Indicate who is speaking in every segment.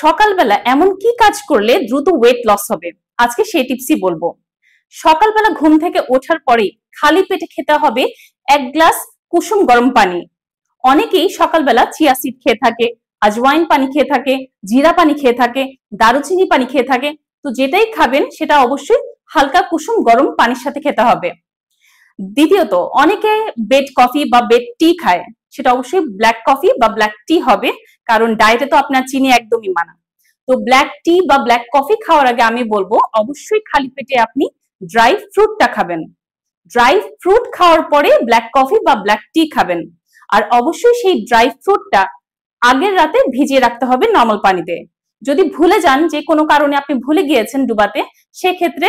Speaker 1: সকালবেলা এমন কি কাজ করলে দ্রুত ওয়েট লস হবে, আজকে সেই টিপসই বলবো। সকালবেলা ঘুম থেকে ওঠার পরে খালি পেটে খেতে হবে 1 গ্লাস কুসুম গরম পানি। অনেকেই সকালবেলা চিয়া সিড খেয়ে থাকে, আজওয়াইন পানি খেয়ে থাকে, জিরা পানি খেয়ে থাকে, দারুচিনি পানি খেয়ে থাকে। তো যেটাই খাবেন সেটা অবশ্যই হালকা কুসুম গরম পানির সাথে খেতে হবে। দ্বিতীয়ত, অনেকে বেড কফি বা বেড টি খায়, সেটা অবশ্যই ব্ল্যাক কফি বা ব্ল্যাক টি হবে, কারণ ডায়েটে তো আপনার চিনি একদমই মানা। তো ব্ল্যাক টি বা ব্ল্যাক কফি খাওয়ার আগে আমি বলবো অবশ্যই খালি পেটে আপনি ড্রাই ফ্রুটটা খাবেন। ড্রাই ফ্রুট খাওয়ার পরে ব্ল্যাক কফি বা ব্ল্যাক টি খাবেন। আর অবশ্যই সেই ড্রাই ফ্রুটটা আগের রাতে ভিজিয়ে রাখতে হবে নর্মাল পানিতে। যদি ভুলে যান, যে কোনো কারণে আপনি ভুলে গিয়েছেন ডুবাতে, সেক্ষেত্রে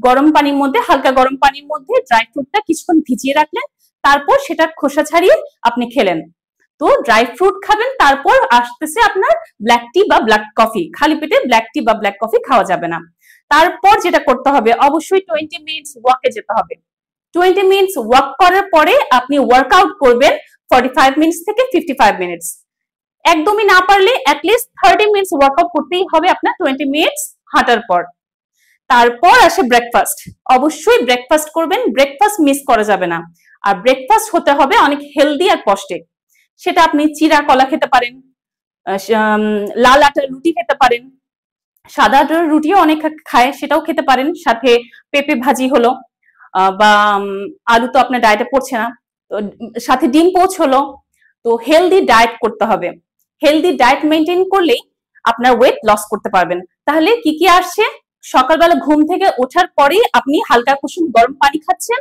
Speaker 1: গরম পানির মধ্যে, হালকা গরম পানির মধ্যে ড্রাই ফ্রুটটা কিছুক্ষণ ভিজিয়ে রাখলেন, তারপর সেটা খোসা ছাড়িয়ে আপনি খেলেন। তো ড্রাই ফ্রুট খাবেন, তারপর আসতেছে আপনার ব্ল্যাক টি বা ব্ল্যাক কফি। খালি পেটে ব্ল্যাক টি বা ব্ল্যাক কফি খাওয়া যাবে না। তারপর যেটা করতে হবে, অবশ্যই 20 মিনিটস ওয়াকে যেতে হবে। 20 মিনিটস ওয়াক করার পরে আপনি ওয়ার্কআউট করবেন 45 মিনিটস থেকে 55 মিনিটস। একদমই না পারলে অ্যাটলিস্ট 30 মিনিটস ওয়ার্কআউট করতেই হবে আপনার 20 মিনিটস হাঁটার পর। তারপর আসে ব্রেকফাস্ট। অবশ্যই ব্রেকফাস্ট করবেন, ব্রেকফাস্ট মিস করা যাবে না। আর ব্রেকফাস্ট হতে হবে অনেক হেলদি আর পৌষ্টিক। সেটা আপনি চিরা কলা খেতে পারেন, লাল আটার রুটি খেতে পারেন, সাদা আটার রুটিও অনেক খায়, সেটাও খেতে পারেন। সাথে পেঁপে ভাজি হলো, বা আলু তো আপনার ডায়েটে পড়ছে না, তো সাথে ডিম পোচ হলো। তো হেলদি ডায়েট করতে হবে। হেলদি ডায়েট মেনটেন করলেই আপনার ওয়েট লস করতে পারবেন। তাহলে কি কি আসছে? সকালবেলা ঘুম থেকে ওঠার পরেই আপনি হালকা কুসুম গরম পানি খাচ্ছেন,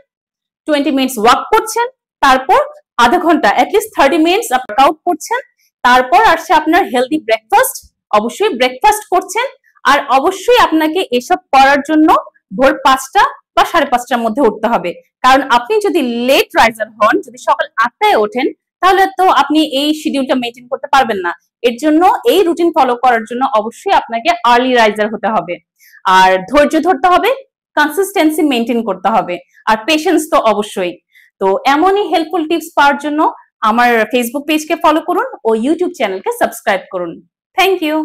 Speaker 1: 20 মিনিটস ওয়াক করছেন, তারপর আধা ঘন্টা অ্যাটলিস্ট 30 মিনিটস ওয়ার্কআউট করছেন, তারপর আসছে আপনার হেলদি ব্রেকফাস্ট, অবশ্যই ব্রেকফাস্ট করছেন। আর অবশ্যই আপনাকে এসব করার জন্য ভোর 5টা বা 5:30টার মধ্যে উঠতে হবে। কারণ আপনি যদি লেট রাইজার হন, যদি সকাল 8টায় ওঠেন, তাহলে তো আপনি এই শিডিউলটা মেনটেন করতে পারবেন না। এর জন্য এই রুটিন ফলো করার জন্য অবশ্যই আপনাকে আর্লি রাইজার হতে হবে। আর ধৈর্য ধরতে হবে, কনসিস্টেন্সি মেনটেন করতে হবে, আর পেশেন্স তো অবশ্যই। তো এমনই হেল্পফুল টিপস পাওয়ার জন্য আমার ফেসবুক পেজকে ফলো করুন ও ইউটিউব চ্যানেলকে সাবস্ক্রাইব করুন। Thank you.